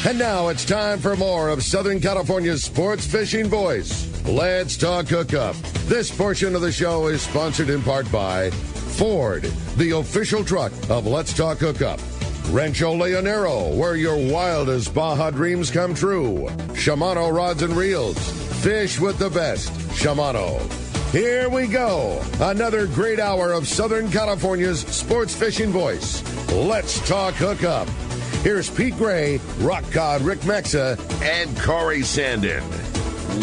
And now it's time for more of Southern California's sports fishing voice. Let's talk hookup. This portion of the show is sponsored in part by Ford, the official truck of Let's Talk Hookup. Rancho Leonero, where your wildest Baja dreams come true. Shimano Rods and Reels. Fish with the best. Shimano. Here we go. Another great hour of Southern California's sports fishing voice. Let's talk hookup. Here's Pete Gray, Rock God Rick Mexa, and Corey Sandin.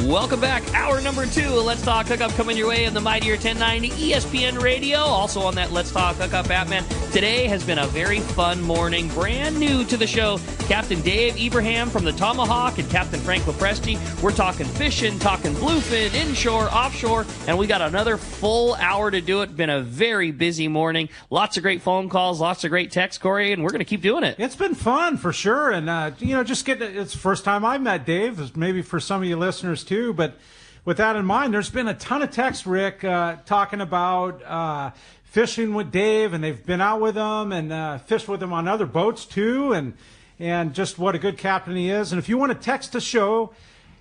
Welcome back. Hour number 2 of Let's Talk Hookup coming your way on the Mightier 1090 ESPN Radio. Also on that Let's Talk Hookup app, man. Today has been a very fun morning. Brand new to the show, Captain Dave Ibrahim from the Tomahawk and Captain Frank Preste. We're talking fishing, talking bluefin, inshore, offshore, and we got another full hour to do it. Been a very busy morning. Lots of great phone calls, lots of great texts, Corey, and we're going to keep doing it. It's been fun for sure. And, just it's the first time I've met Dave, maybe for some of you listeners too, but with that in mind, there's been a ton of texts, Rick, talking about fishing with Dave, and they've been out with him and fished with him on other boats too, and just what a good captain he is. And if you want to text the show,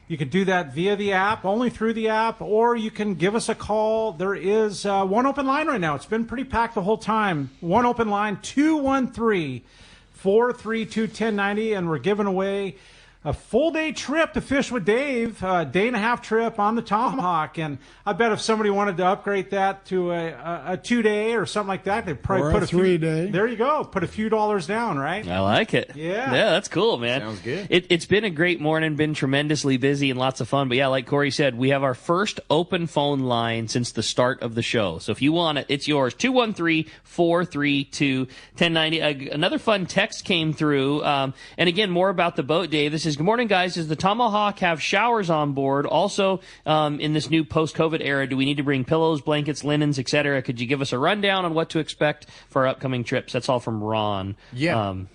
you can do that via the app, only through the app, or you can give us a call. There is one open line right now. It's been pretty packed the whole time. One open line, 213-432-1090, and we're giving away a full-day trip to fish with Dave, a day-and-a-half trip on the Tomahawk. And I bet if somebody wanted to upgrade that to a 2-day or something like that, they'd probably put a 3-day. There you go. Put a few dollars down, right? I like it. Yeah. Yeah, that's cool, man. Sounds good. It's been a great morning, been tremendously busy and lots of fun. But yeah, like Corey said, we have our first open phone line since the start of the show. So if you want it, it's yours. 213-432-1090. Another fun text came through. And again, more about the boat, Dave. This is, good morning, guys. Does the Tomahawk have showers on board? Also, in this new post-COVID era, do we need to bring pillows, blankets, linens, etc.? Could you give us a rundown on what to expect for our upcoming trips? That's all from Ron in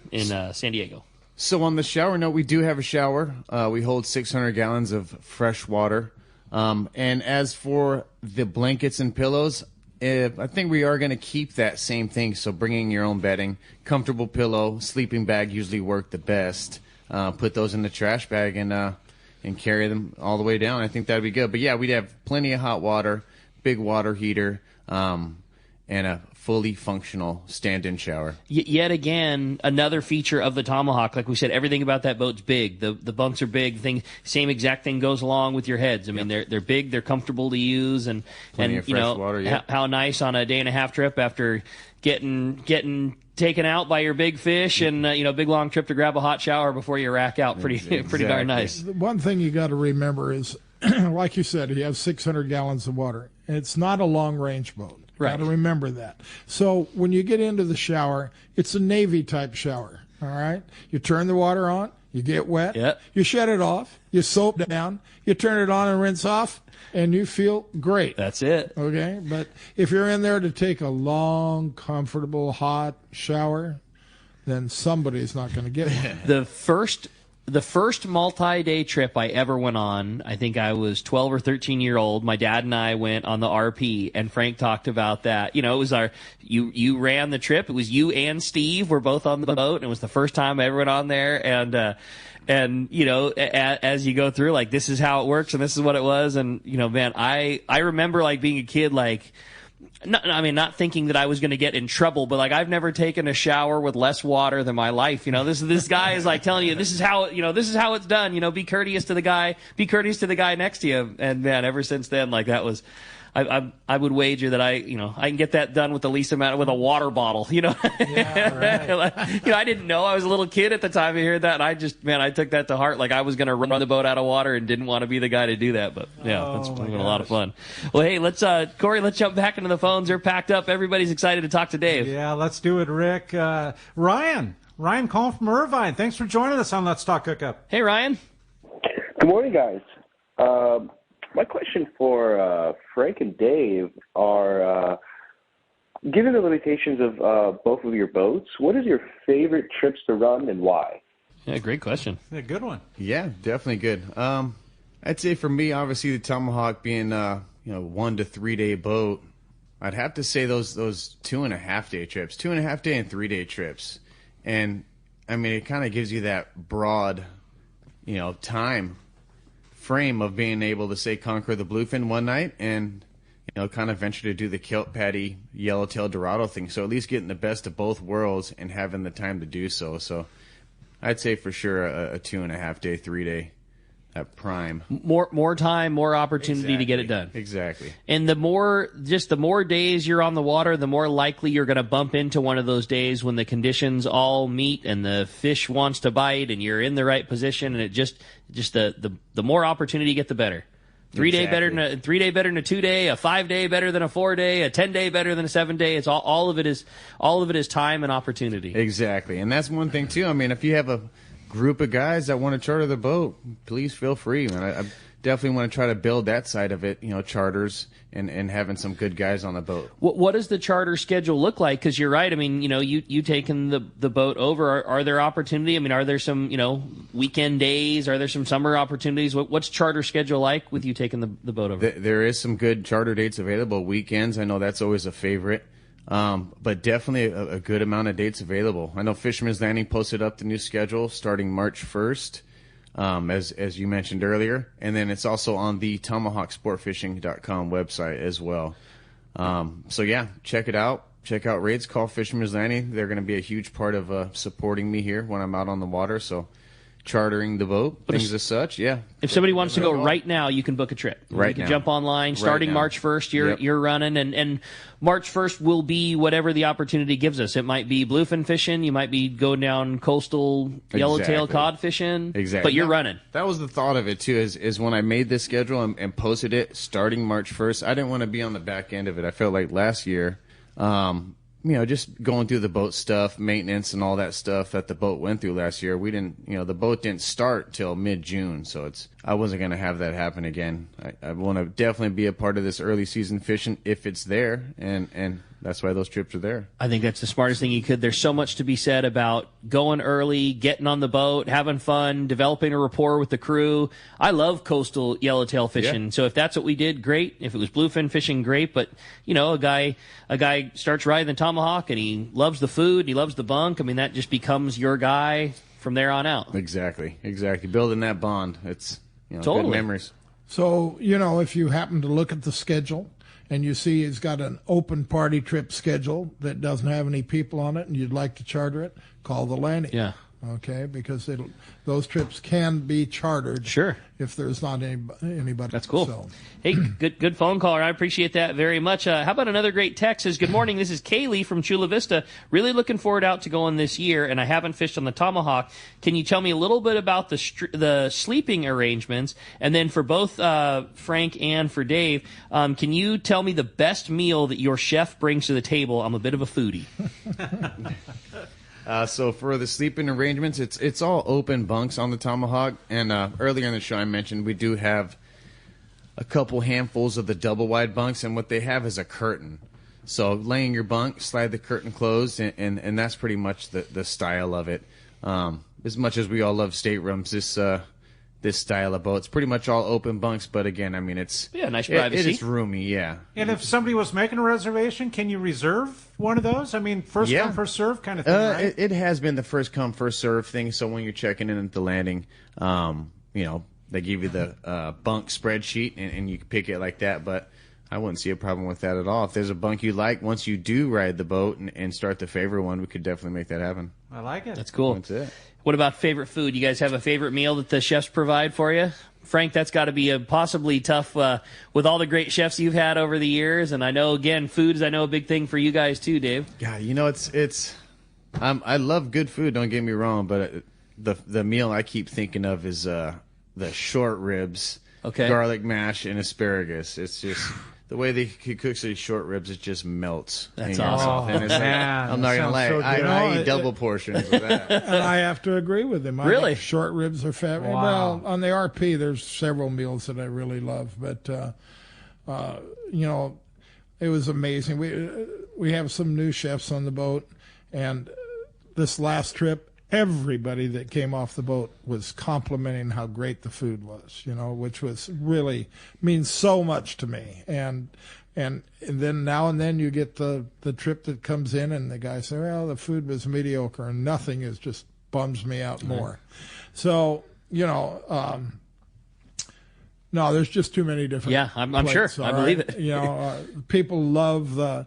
San Diego. So on the shower note, we do have a shower. We hold 600 gallons of fresh water. And as for the blankets and pillows, I think we are going to keep that same thing. So bringing your own bedding, comfortable pillow, sleeping bag usually work the best. Put those in the trash bag and carry them all the way down. I think that'd be good. But yeah, we'd have plenty of hot water, big water heater, and a fully functional stand-in shower. Yet again, another feature of the Tomahawk. Like we said, everything about that boat's big. The bunks are big. Same exact thing goes along with your heads. I mean, they're big, they're comfortable to use, and Plenty of fresh water, how nice on a day-and-a-half trip after getting taken out by your big fish and big long trip to grab a hot shower before you rack out. Pretty darn nice. The one thing you got to remember is, like you said, he has 600 gallons of water. It's not a long-range boat. Right. Got to remember that. So when you get into the shower, it's a Navy-type shower, all right? You turn the water on, you get wet, you shut it off, you soap down, you turn it on and rinse off, and you feel great. That's it. Okay? But if you're in there to take a long, comfortable, hot shower, then somebody's not going to get one. The first multi-day trip I ever went on, I think I was 12 or 13 year old. My dad and I went on the RP, and Frank talked about that. It was you ran the trip. It was you and Steve were both on the boat, and it was the first time I ever went on there. And as you go through, like, this is how it works, and this is what it was. And, man, I remember, like, being a kid, like, not thinking that I was going to get in trouble, but like, I've never taken a shower with less water than my life. This guy is like telling you, this is how it's done. Be courteous to the guy next to you. And man, ever since then, like, that was, I would wager that I can get that done with the least amount with a water bottle. Yeah, right. I didn't know. I was a little kid at the time I heard that, and I took that to heart. Like, I was going to run the boat out of water and didn't want to be the guy to do that. But yeah, that's been a lot of fun. Well, hey, Corey, let's jump back into the phones. They're packed up. Everybody's excited to talk to Dave. Yeah, let's do it, Rick. Ryan calling from Irvine. Thanks for joining us on Let's Talk Hookup. Hey, Ryan. Good morning, guys. My question for Frank and Dave are, given the limitations of both of your boats, what is your favorite trips to run and why? Yeah, great question. Yeah, good one. Yeah, definitely good. I'd say for me, obviously, the Tomahawk being 1 to 3 day boat, I'd have to say those 2.5 day trips, 2.5 day and 3 day trips. And it kind of gives you that broad, time frame of being able to say conquer the bluefin one night and kind of venture to do the kilt patty yellowtail dorado thing. So at least getting the best of both worlds and having the time to do so. So I'd say for sure a 2.5 day, 3 day at prime. More time, more opportunity to get it done. Exactly. And the more days you're on the water, the more likely you're going to bump into one of those days when the conditions all meet and the fish wants to bite and you're in the right position, and it just the more opportunity you get, the better. 3 day better than a 3 day better than a 2 day, a 5 day better than a 4 day, a 10 day better than a 7 day. It's all of it is time and opportunity. Exactly. And that's one thing too. I mean, if you have a group of guys that want to charter the boat, please feel free, man. I definitely want to try to build that side of it, charters and having some good guys on the boat. What does the charter schedule look like? Because you're right. I mean, you taking the boat over. Are there opportunity? I mean, are there some, weekend days? Are there some summer opportunities? What's charter schedule like with you taking the boat over? There is some good charter dates available. Weekends, I know that's always a favorite. But definitely a good amount of dates available. I know Fisherman's Landing posted up the new schedule starting March 1st, as you mentioned earlier. And then it's also on the TomahawkSportFishing.com website as well. So yeah, check it out. Check out rates. Call Fisherman's Landing. They're going to be a huge part of supporting me here when I'm out on the water. So chartering the boat, things as such, yeah. If somebody wants to go right now, you can book a trip. Right You can now. jump online. Starting March 1st, you're running, and March 1st will be whatever the opportunity gives us. It might be bluefin fishing. You might be going down coastal yellowtail cod fishing. Exactly. But you're running. That was the thought of it, too, is when I made this schedule and posted it starting March 1st, I didn't want to be on the back end of it. I felt like last year, just going through the boat stuff, maintenance and all that stuff that the boat went through last year, we didn't, the boat didn't start till mid-June, so I wasn't going to have that happen again. I want to definitely be a part of this early season fishing if it's there, and that's why those trips are there. I think that's the smartest thing you could. There's so much to be said about going early, getting on the boat, having fun, developing a rapport with the crew. I love coastal yellowtail fishing. Yeah. So if that's what we did, great. If it was bluefin fishing, great. But, a guy starts riding the Tomahawk and he loves the food, he loves the bunk. I mean, that just becomes your guy from there on out. Exactly. Building that bond. It's, totally. Good memories. So, if you happen to look at the schedule and you see it's got an open party trip schedule that doesn't have any people on it and you'd like to charter it, call the landing. Yeah. Okay, because those trips can be chartered. Sure. If there's not anybody. That's cool. So. Hey, good phone caller. I appreciate that very much. How about another great text? Says, good morning. This is Kaylee from Chula Vista. Really looking forward out to going this year, and I haven't fished on the Tomahawk. Can you tell me a little bit about the sleeping arrangements? And then for both Frank and for Dave, can you tell me the best meal that your chef brings to the table? I'm a bit of a foodie. So for the sleeping arrangements, it's all open bunks on the Tomahawk. And earlier in the show I mentioned we do have a couple handfuls of the double wide bunks, and what they have is a curtain. So laying your bunk, slide the curtain closed, and that's pretty much the style of it. As much as we all love staterooms, this style of boat, it's pretty much all open bunks. But again, I mean, nice privacy. It is roomy, yeah. And if somebody was making a reservation, can you reserve one of those? I mean, first come, first serve kind of thing, right? It has been the first come, first serve thing. So when you're checking in at the landing, they give you the bunk spreadsheet, and you can pick it like that. But I wouldn't see a problem with that at all. If there's a bunk you like, once you do ride the boat and start to favor one, we could definitely make that happen. I like it. That's cool. That's it. What about favorite food? You guys have a favorite meal that the chefs provide for you? Frank, that's got to be possibly tough with all the great chefs you've had over the years. And I know, again, food is a big thing for you guys too, Dave. Yeah, it's I love good food, don't get me wrong, but the meal I keep thinking of is the short ribs, garlic mash, and asparagus. It's just the way he cooks these short ribs, it just melts. That's awesome. And it's I'm not going to lie, so I eat double portions of that. And I have to agree with him. Really? Short ribs are fabulous. Wow. Well, on the RP, there's several meals that I really love, but it was amazing. We have some new chefs on the boat, and this last trip, everybody that came off the boat was complimenting how great the food was, which was really means so much to me. And then now and then you get the trip that comes in and the guy says, well, the food was mediocre and nothing is just bums me out more. So, no, there's just too many different. Yeah, I'm sure. I believe it. People love the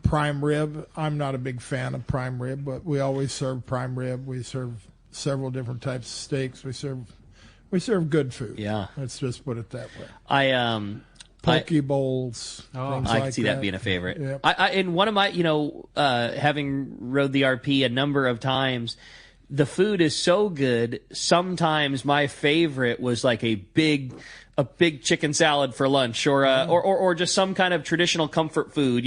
prime rib. I'm not a big fan of prime rib, but we always serve prime rib. We serve several different types of steaks. We serve good food. Yeah. Let's just put it that way. Poke bowls. I can see that being a favorite. Yep. In one of my, having rode the RP a number of times, the food is so good. Sometimes my favorite was like a big chicken salad for lunch, or just some kind of traditional comfort food.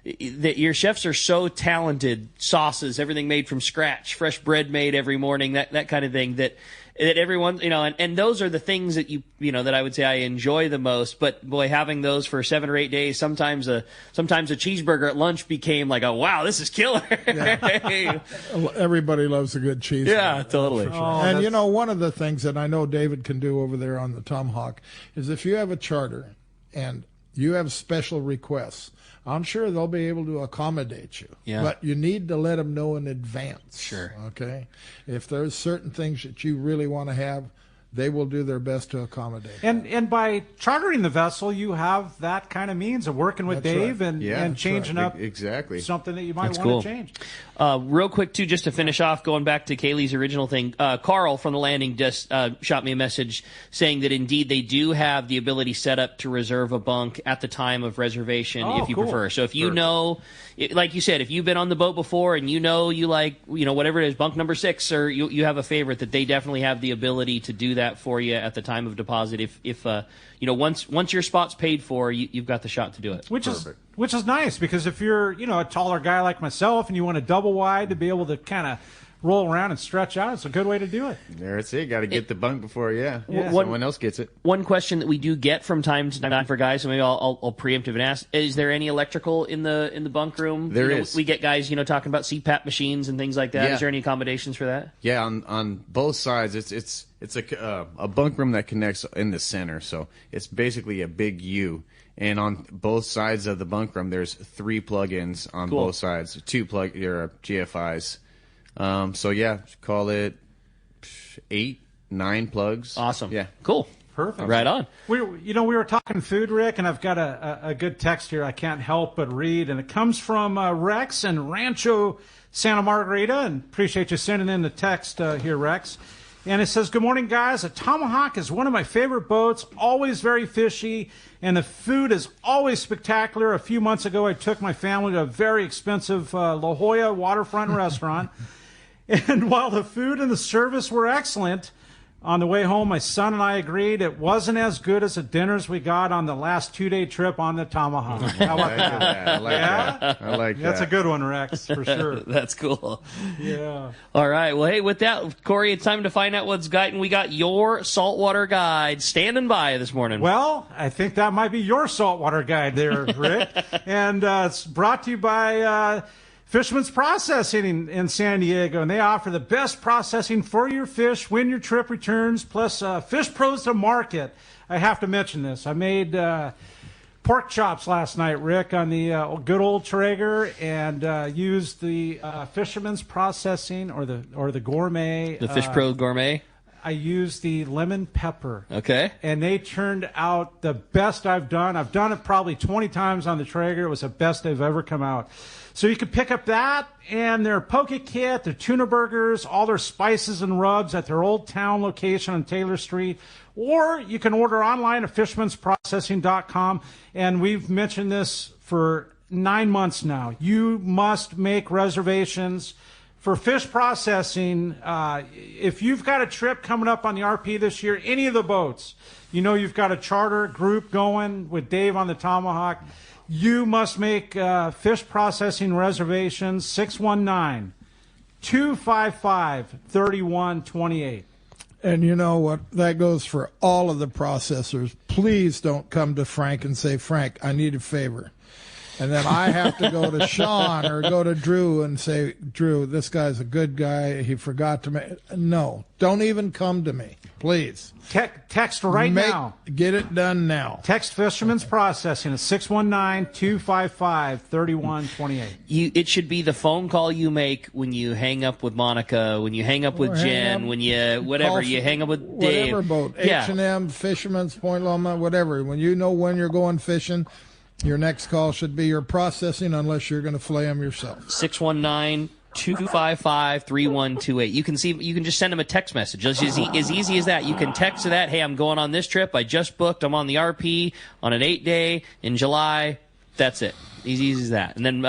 Your chefs are so talented. Sauces, everything made from scratch, fresh bread made every morning, that kind of thing. That everyone, and those are the things that that I would say I enjoy the most. But boy, having those for 7 or 8 days, sometimes a cheeseburger at lunch became like, oh wow, this is killer. Yeah. Everybody loves a good cheeseburger. Yeah, totally. Sure. And one of the things that I know David can do over there on the Tomahawk is if you have a charter and you have special requests, I'm sure they'll be able to accommodate you. Yeah. But you need to let them know in advance. Sure. Okay? If there's certain things that you really want to have, they will do their best to accommodate. And by chartering the vessel, you have that kind of means of working with Dave and changing up something that you might want to change. Real quick, too, just to finish off, going back to Kaylee's original thing, Carl from the landing just shot me a message saying that indeed they do have the ability set up to reserve a bunk at the time of reservation if you prefer. So if you like you said, if you've been on the boat before and you like, whatever it is, bunk number 6, or you have a favorite, that they definitely have the ability to do that for you at the time of deposit. If once your spot's paid for, you've got the shot to do it. Which is nice, because if you're a taller guy like myself and you want a double wide to be able to kind of roll around and stretch out, it's a good way to do it. There's it. Got to get the bunk before someone else gets it. One question that we do get from time to time for guys, so maybe I'll preemptive and ask: is there any electrical in the bunk room? There is. We get guys talking about CPAP machines and things like that. Yeah. Is there any accommodations for that? Yeah, on both sides, it's a bunk room that connects in the center, so it's basically a big U. And on both sides of the bunk room, there's 3 plug-ins on both sides, 2 GFIs. Call it 8, 9 plugs. Awesome. Yeah. Cool. Perfect. Right on. We were talking food, Rick, and I've got a good text here I can't help but read, and it comes from Rex in Rancho Santa Margarita, and appreciate you sending in the text here, Rex. And it says, "Good morning, guys. A Tomahawk is one of my favorite boats, always very fishy, and the food is always spectacular. A few months ago, I took my family to a very expensive La Jolla waterfront restaurant, and while the food and the service were excellent, on the way home, my son and I agreed it wasn't as good as the dinners we got on the last 2-day trip on the Tomahawk." How about that? I like that. I like that. That's a good one, Rex, for sure. That's cool. Yeah. All right. Well, hey, with that, Corey, it's time to find out what's guiding. We got your saltwater guide standing by this morning. Well, I think that might be your saltwater guide there, Rick. And it's brought to you by Fisherman's Processing in San Diego, and they offer the best processing for your fish when your trip returns, plus fish pros to market. I have to mention this. I made pork chops last night, Rick, on the good old Traeger, and used the Fisherman's Processing or the gourmet. The Fish Pro Gourmet? I used the lemon pepper. Okay. And they turned out the best I've done. I've done it probably 20 times on the Traeger. It was the best they've ever come out. So you can pick up that and their poke kit, their tuna burgers, all their spices and rubs at their Old Town location on Taylor Street. Or you can order online at fishmansprocessing.com. And we've mentioned this for 9 months now. You must make reservations for fish processing. If you've got a trip coming up on the RP this year, any of the boats, you've got a charter group going with Dave on the Tomahawk, you must make fish processing reservations, 619-255-3128. And you know what? That goes for all of the processors. Please don't come to Frank and say, "Frank, I need a favor." And then I have to go to Sean or go to Drew and say, Drew, this guy's a good guy. He forgot to No, don't even come to me, please. Text now. Get it done now. Text Fisherman's Processing at 619-255-3128. It should be the phone call you make when you hang up with Monica, when you hang up with Jen, when you hang up with Dave. Whatever boat, H&M, Fisherman's, Point Loma, whatever. When you know when you're going fishing, your next call should be your processing, unless you're going to fillet them yourself. 619-255-3128. You can just send them a text message. Just as easy as that. You can text to that, hey, I'm going on this trip. I just booked. I'm on the RP on an 8-day in July. That's it. Easy as that. And then,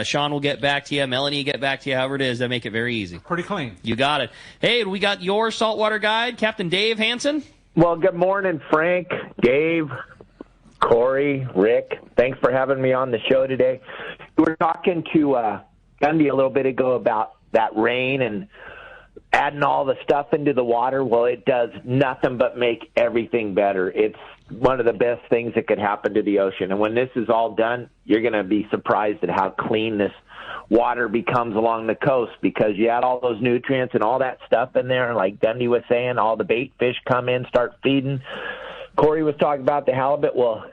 Sean will get back to you. Melanie will get back to you, however it is. They make it very easy. Pretty clean. You got it. Hey, we got your saltwater guide, Captain Dave Hansen. Well, good morning, Frank, Dave, Corey, Rick. Thanks for having me on the show today. We were talking to Gundy a little bit ago about that rain and adding all the stuff into the water. Well, it does nothing but make everything better. It's one of the best things that could happen to the ocean. And when this is all done, you're going to be surprised at how clean this water becomes along the coast, because you add all those nutrients and all that stuff in there. Like Gundy was saying, all the bait fish come in, start feeding. Corey was talking about the halibut. Well,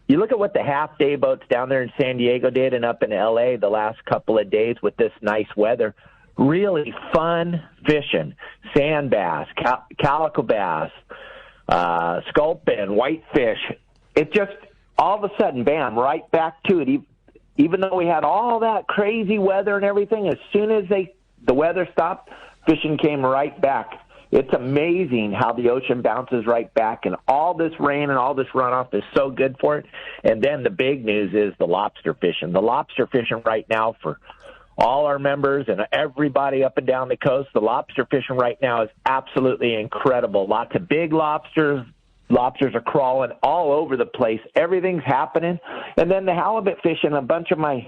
you look at what the half-day boats down there in San Diego did and up in L.A. the last couple of days with this nice weather. Really fun fishing. Sand bass, calico bass, sculpin, whitefish. It just, all of a sudden, bam, right back to it. Even though we had all that crazy weather and everything, as soon as the weather stopped, fishing came right back. It's amazing how the ocean bounces right back, and all this rain and all this runoff is so good for it. And then the big news is the lobster fishing. The lobster fishing right now for all our members and everybody up and down the coast, the lobster fishing right now is absolutely incredible. Lots of big lobsters. Lobsters are crawling all over the place. Everything's happening. And then the halibut fishing, a bunch of my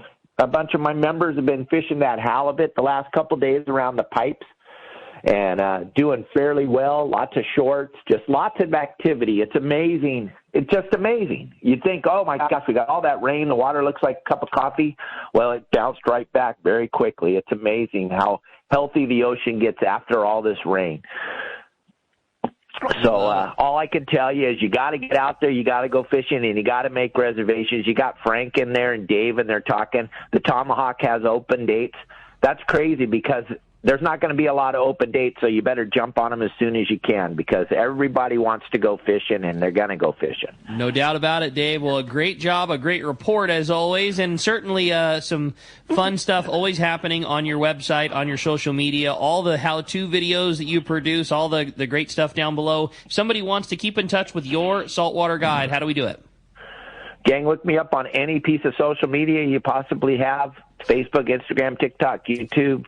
members have been fishing that halibut the last couple of days around the pipes. And doing fairly well, lots of shorts, just lots of activity. It's amazing. It's just amazing. You think, oh, my gosh, we got all that rain. The water looks like a cup of coffee. Well, it bounced right back very quickly. It's amazing how healthy the ocean gets after all this rain. So all I can tell you is you got to get out there, you got to go fishing, and you got to make reservations. You got Frank in there and Dave, and they're talking. The Tomahawk has open dates. That's crazy because there's not going to be a lot of open dates, so you better jump on them as soon as you can because everybody wants to go fishing, and they're going to go fishing. No doubt about it, Dave. Well, a great job, a great report as always, and certainly some fun stuff always happening on your website, on your social media, all the how-to videos that you produce, all the great stuff down below. If somebody wants to keep in touch with your saltwater guide, how do we do it? Gang, look me up on any piece of social media you possibly have. Facebook, Instagram, TikTok, YouTube.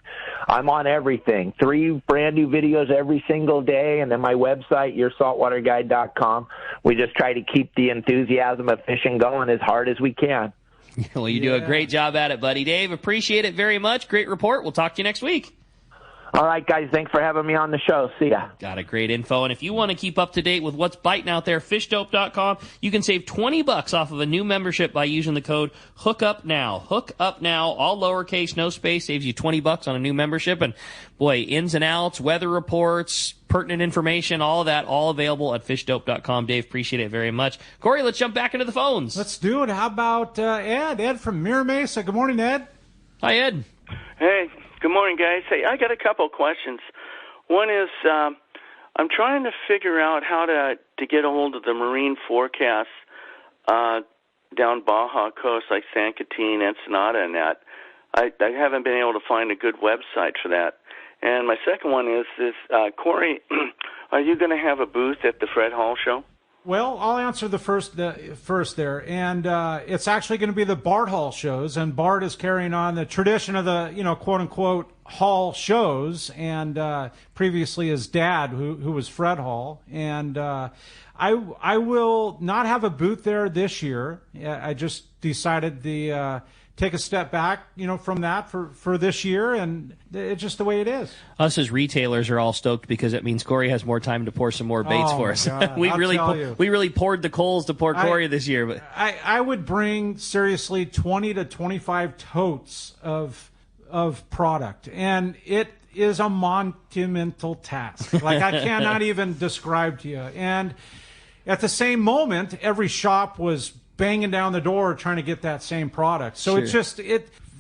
I'm on everything. 3 brand new videos every single day, and then my website, yoursaltwaterguide.com. We just try to keep the enthusiasm of fishing going as hard as we can. Well, you do a great job at it, buddy. Dave, appreciate it very much. Great report. We'll talk to you next week. All right, guys, thanks for having me on the show. See ya. Got a great info. And if you want to keep up to date with what's biting out there, fishdope.com, you can save $20 off of a new membership by using the code HOOKUPNOW. Hook Now, all lowercase, no space, saves you $20 on a new membership. And boy, ins and outs, weather reports, pertinent information, all of that, all available at fishdope.com. Dave, appreciate it very much. Corey, let's jump back into the phones. Let's do it. How about Ed? Ed from Mira Mesa. Good morning, Ed. Hi, Ed. Hey. Good morning, guys. Hey, I got a couple of questions. One is I'm trying to figure out how to get a hold of the marine forecasts down Baja Coast, like San Quintin, Ensenada, and that. I haven't been able to find a good website for that. And my second one is Corey, are you going to have a booth at the Fred Hall show? Well, I'll answer the first there, and it's actually going to be the Bart Hall shows, and Bart is carrying on the tradition of the quote unquote Hall shows, and previously his dad, who was Fred Hall, and I will not have a booth there this year. I just decided take a step back, from that for this year, and it's just the way it is. Us as retailers are all stoked because it means Corey has more time to pour some more baits for us. we really poured the coals to pour Corey this year. But I would bring seriously 20 to 25 totes of product, and it is a monumental task. Like, I cannot even describe to you. And at the same moment, every shop was banging down the door trying to get that same product. So It's just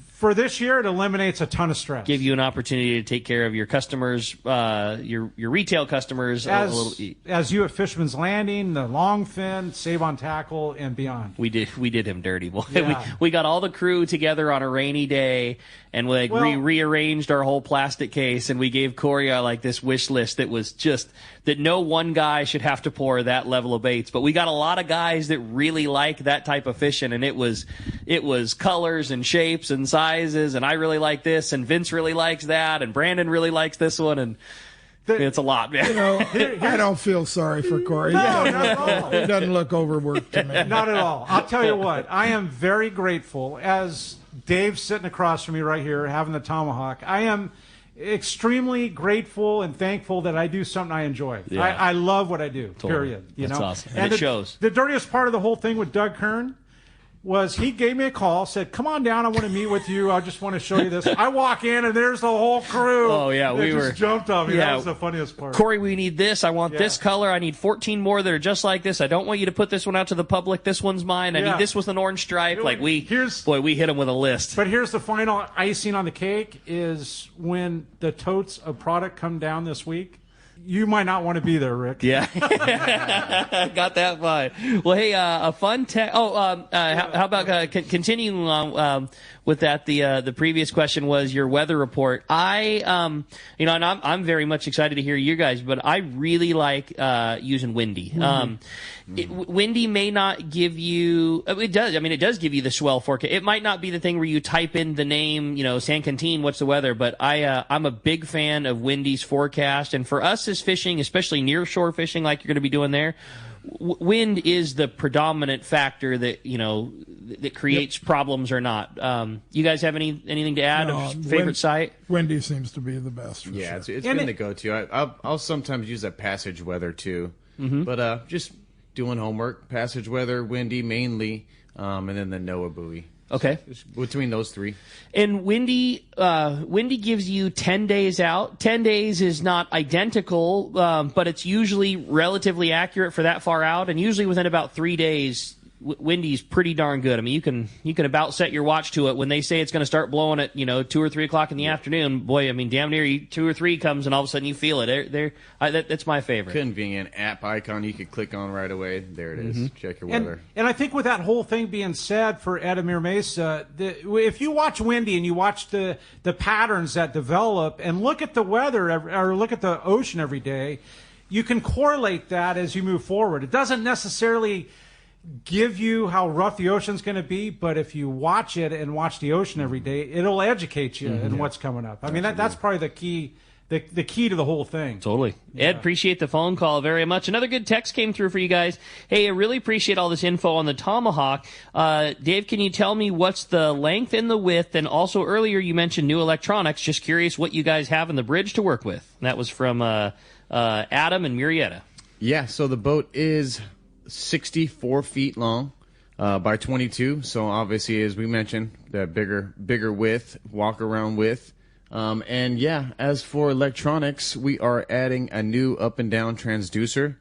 for this year, it eliminates a ton of stress. Give you an opportunity to take care of your customers, your retail customers. As you at Fisherman's Landing, the Longfin, Save on Tackle, and beyond. We did him dirty, boy. Yeah. We got all the crew together on a rainy day, and we rearranged our whole plastic case, and we gave Corey this wish list that was just that no one guy should have to pour that level of baits. But we got a lot of guys that really like that type of fishing, and it was colors and shapes and sizes, and I really like this, and Vince really likes that, and Brandon really likes this one, and it's a lot, man. I don't feel sorry for Corey. No, not at all. He doesn't look overworked to me. Not at all. I'll tell you what, I am very grateful, as Dave's sitting across from me right here having the Tomahawk. I am extremely grateful and thankful that I do something I enjoy. Yeah. I love what I do, totally. period. That's awesome. And it shows. The dirtiest part of the whole thing with Doug Kern was he gave me a call, said, come on down, I want to meet with you. I just want to show you this. I walk in, and there's the whole crew. Oh, yeah. They just jumped on me. Yeah. That was the funniest part. Corey, we need this. I want this color. I need 14 more that are just like this. I don't want you to put this one out to the public. This one's mine. I need this with an orange stripe. We hit him with a list. But here's the final icing on the cake is when the totes of product come down this week. You might not want to be there, Rick. Yeah. Got that vibe. Well, hey, a fun how about continuing on with that? The previous question was your weather report. And I'm very much excited to hear you guys, but I really like using Windy. Windy may not give you. It does. I mean, it does give you the swell forecast. It might not be the thing where you type in the name, San Quintin, what's the weather? But I'm a big fan of Windy's forecast, and for us as fishing, especially near shore fishing, like you're going to be doing there, wind is the predominant factor that that creates problems or not. You guys have anything to add? Favorite site? Windy seems to be the best. Sure. It's been the go-to. I'll sometimes use that passage weather too, but just doing homework, passage weather, Windy mainly, and then the NOAA buoy. Okay. So between those three. And Windy gives you 10 days out. 10 days is not identical, but it's usually relatively accurate for that far out. And usually within about 3 days, Windy's pretty darn good. I mean, you can about set your watch to it. When they say it's going to start blowing at 2 or 3 o'clock in the afternoon, boy, I mean, damn near 2 or 3 comes, and all of a sudden you feel it. That's my favorite. Convenient app icon you could click on right away. There it is. Check your weather. And I think with that whole thing being said for Edamere Mesa, if you watch Windy and you watch the patterns that develop and look at the weather or look at the ocean every day, you can correlate that as you move forward. It doesn't necessarily give you how rough the ocean's going to be, but if you watch it and watch the ocean every day, it'll educate you in what's coming up. I mean, that's probably the key. The key to the whole thing. Totally. Yeah. Ed, appreciate the phone call very much. Another good text came through for you guys. Hey, I really appreciate all this info on the Tomahawk. Dave, can you tell me what's the length and the width? And also earlier you mentioned new electronics. Just curious what you guys have in the bridge to work with. And that was from Adam and Murrieta. Yeah, so the boat is 64 feet long by 22. So obviously, as we mentioned, the bigger width, walk around width. And yeah, as for electronics, we are adding a new up and down transducer.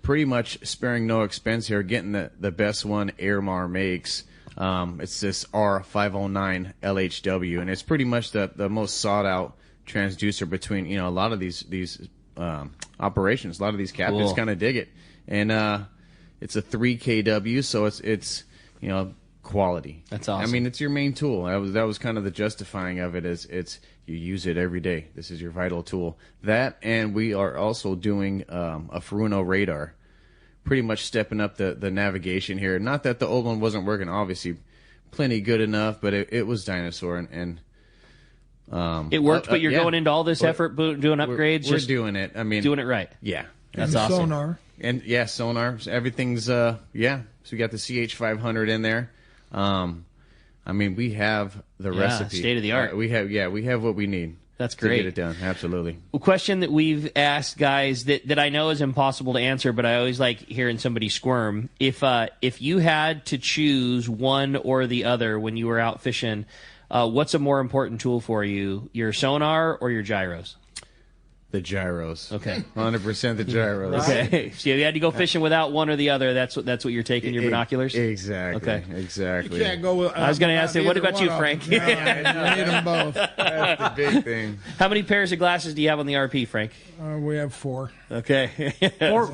Pretty much sparing no expense here, getting the best one Airmar makes. It's this R509 LHW, and it's pretty much the most sought out transducer between a lot of these operations. A lot of these captains kind of dig it, and it's a 3 kW, so it's quality. That's awesome. I mean, it's your main tool. That was kind of the justifying of it. Is you use it every day. This is your vital tool. That, and we are also doing a Furuno radar, pretty much stepping up the navigation here. Not that the old one wasn't working, obviously, plenty good enough, but it was dinosaur and it worked. But you're going into all this effort, doing upgrades. We're doing it. I mean, doing it right. Yeah, that's awesome. Sonar. And yeah, sonar. Everything's So we got the CH500 in there. I mean, we have the recipe. State of the art. We have what we need. That's great. To get it done, absolutely. A question that we've asked guys that I know is impossible to answer, but I always like hearing somebody squirm. If you had to choose one or the other when you were out fishing, what's a more important tool for you, your sonar or your gyros? The gyros. Okay. 100% the gyros. Okay. So you had to go fishing without one or the other. That's what you're taking, your binoculars? Exactly. Okay. Exactly. You can't go with, I was going to ask you, what about you, Frank? You need them both. That's the big thing. How many pairs of glasses do you have on the RP, Frank? We have 4. Okay.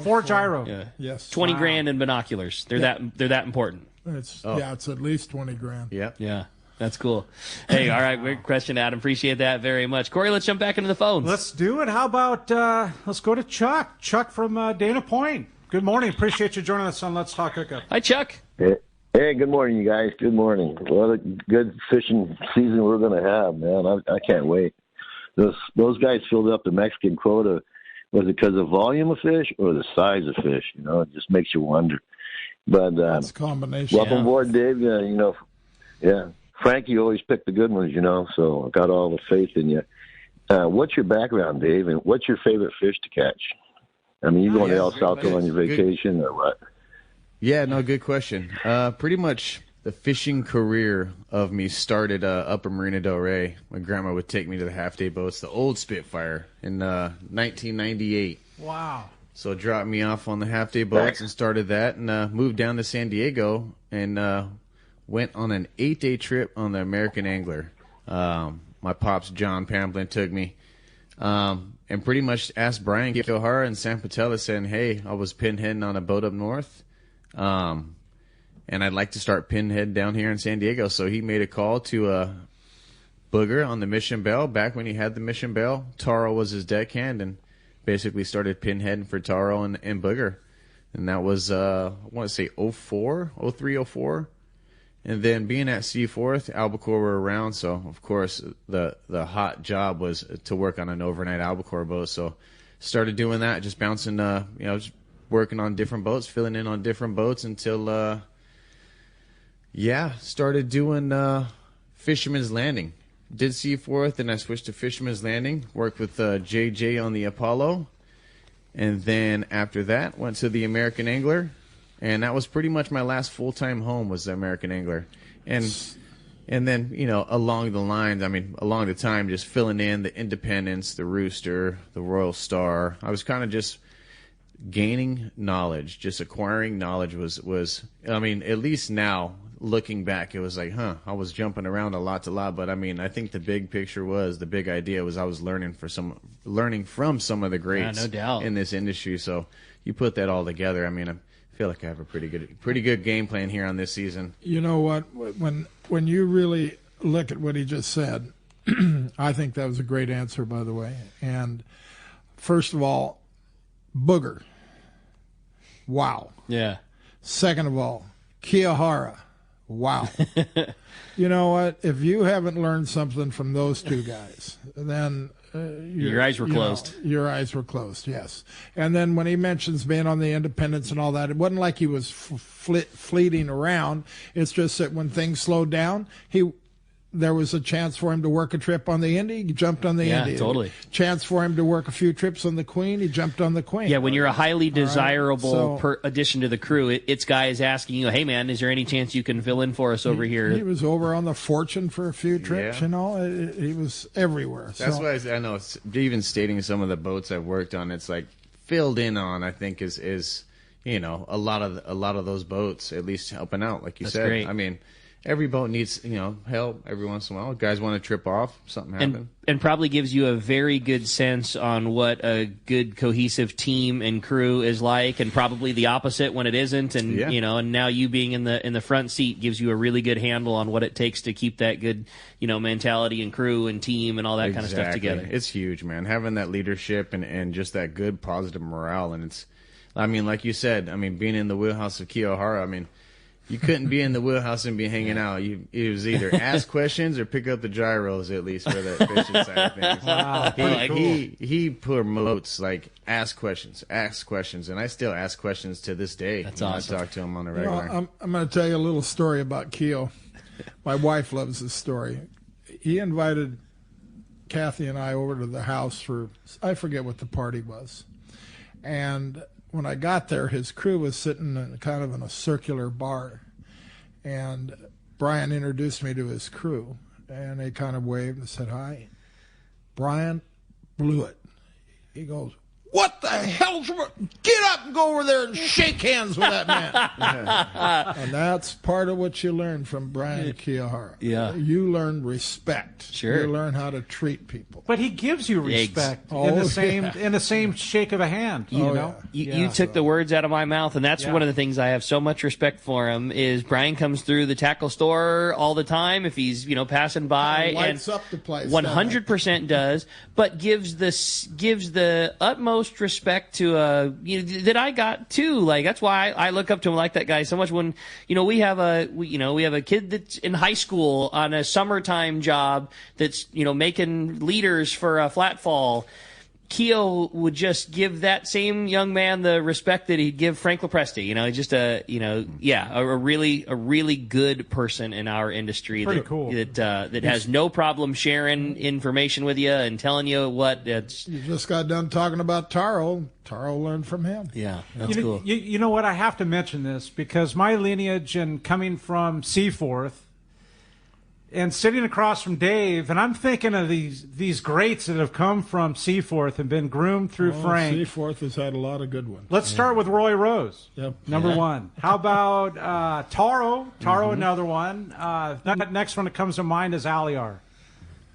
Four gyro. Yeah. Yes. 20 grand in binoculars. They're that important. It's at least 20 grand. Yep. Yeah. That's cool. Hey, all right, great question, Adam. Appreciate that very much. Corey, let's jump back into the phones. Let's do it. How about let's go to Chuck. Chuck from Dana Point. Good morning. Appreciate you joining us on Let's Talk Hookup. Hi, Chuck. Hey, good morning, you guys. Good morning. What a good fishing season we're going to have, man. I can't wait. Those guys filled up the Mexican quota. Was it because of volume of fish or the size of fish? You know, it just makes you wonder. But that's a combination. Welcome aboard, Dave. Frank, you always pick the good ones, so I got all the faith in you. What's your background, Dave, and what's your favorite fish to catch? I mean, you going to El Salto on your vacation or what? Yeah, no, good question. Pretty much the fishing career of me started up in Marina Del Rey. My grandma would take me to the half-day boats, the old Spitfire, in 1998. Wow. So dropped me off on the half-day boats and started that, and moved down to San Diego and went on an 8-day trip on the American Angler. My pops, John Pamplin, took me and pretty much asked Brian Kiohara and Sam Patella, saying, hey, I was pinheading on a boat up north, and I'd like to start pinhead down here in San Diego. So he made a call to Booger on the Mission Bell, back when he had the Mission Bell. Taro was his deckhand, and basically started pinheading for Taro and Booger. And that was, I want to say 03, 04. And then being at Seaforth, albacore were around, so of course the hot job was to work on an overnight albacore boat. So started doing that, just bouncing, just working on different boats, filling in on different boats until, started doing Fisherman's Landing. Did Seaforth, and I switched to Fisherman's Landing. Worked with JJ on the Apollo, and then after that went to the American Angler. And that was pretty much my last full-time home, was the American Angler. And then, along the time, just filling in the Independence, the Rooster, the Royal Star. I was kind of just gaining knowledge, just acquiring knowledge was at least now, looking back, it was like, I was jumping around a lot. But, I think the big picture the big idea was I was learning from some of the greats no doubt. in this industry. So you put that all together, I feel like I have a pretty good game plan here on this season. You know what? When you really look at what he just said, I think that was a great answer, by the way. And first of all, Booger. Wow. Yeah. Second of all, Kiohara. Wow. You know what? If you haven't learned something from those two guys, then your eyes were closed. Your eyes were closed, yes. And then when he mentions being on the Independence and all that, it wasn't like he was fleeting around. It's just that when things slowed down, there was a chance for him to work a trip on the Indy. He jumped on the Indy. Yeah, totally. Chance for him to work a few trips on the Queen. He jumped on the Queen. Yeah, when you're a highly desirable addition to the crew, it's guys asking you, hey, man, is there any chance you can fill in for us over here? He was over on the Fortune for a few trips, He was everywhere. That's why I know, even stating some of the boats I've worked on, it's like filled in on, I think, is a lot of those boats, at least helping out, like you said. Great. Every boat needs, help every once in a while. Guys want to trip off, something happen. And probably gives you a very good sense on what a good cohesive team and crew is like, and probably the opposite when it isn't. And and now you being in the front seat gives you a really good handle on what it takes to keep that good, mentality and crew and team and all that kind of stuff together. It's huge, man. Having that leadership and just that good positive morale, and it's, like you said, being in the wheelhouse of Kiohara, you couldn't be in the wheelhouse and be hanging out. It was either ask questions or pick up the gyros, at least for the fishing side of things. Wow, he promotes ask questions, and I still ask questions to this day. That's awesome. I talk to him on a regular. I'm going to tell you a little story about Keo. My wife loves this story. He invited Kathy and I over to the house for, I forget what the party was. And when I got there, his crew was sitting in kind of in a circular bar. And Brian introduced me to his crew. And they kind of waved and said, hi. Brian blew it. He goes, what the hell's wrong? Get up and go over there and shake hands with that man. And that's part of what you learn from Brian Kiyahara. Yeah. You learn respect. Sure. You learn how to treat people. But he gives you respect in the same shake of a hand. You know, you took the words out of my mouth, and that's one of the things I have so much respect for him. Is Brian comes through the tackle store all the time if he's passing by, lights up the place. 100% does, but gives the utmost respect to that I got too. Like that's why I look up to him like that guy so much. When we have a kid that's in high school on a summertime job that's making leaders for a flat fall. Keo would just give that same young man the respect that he'd give Frank Preste. Just a really good person in our industry. Pretty cool. That has no problem sharing information with you and telling you what it's. You just got done talking about Taro. Taro learned from him. Yeah, that's cool. You know what? I have to mention this because my lineage and coming from Seaforth. And sitting across from Dave, and I'm thinking of these greats that have come from Seaforth and been groomed through Frank. Seaforth has had a lot of good ones. Let's start with Roy Rose, number 1. How about Taro? Another one. Next one that comes to mind is Aliar.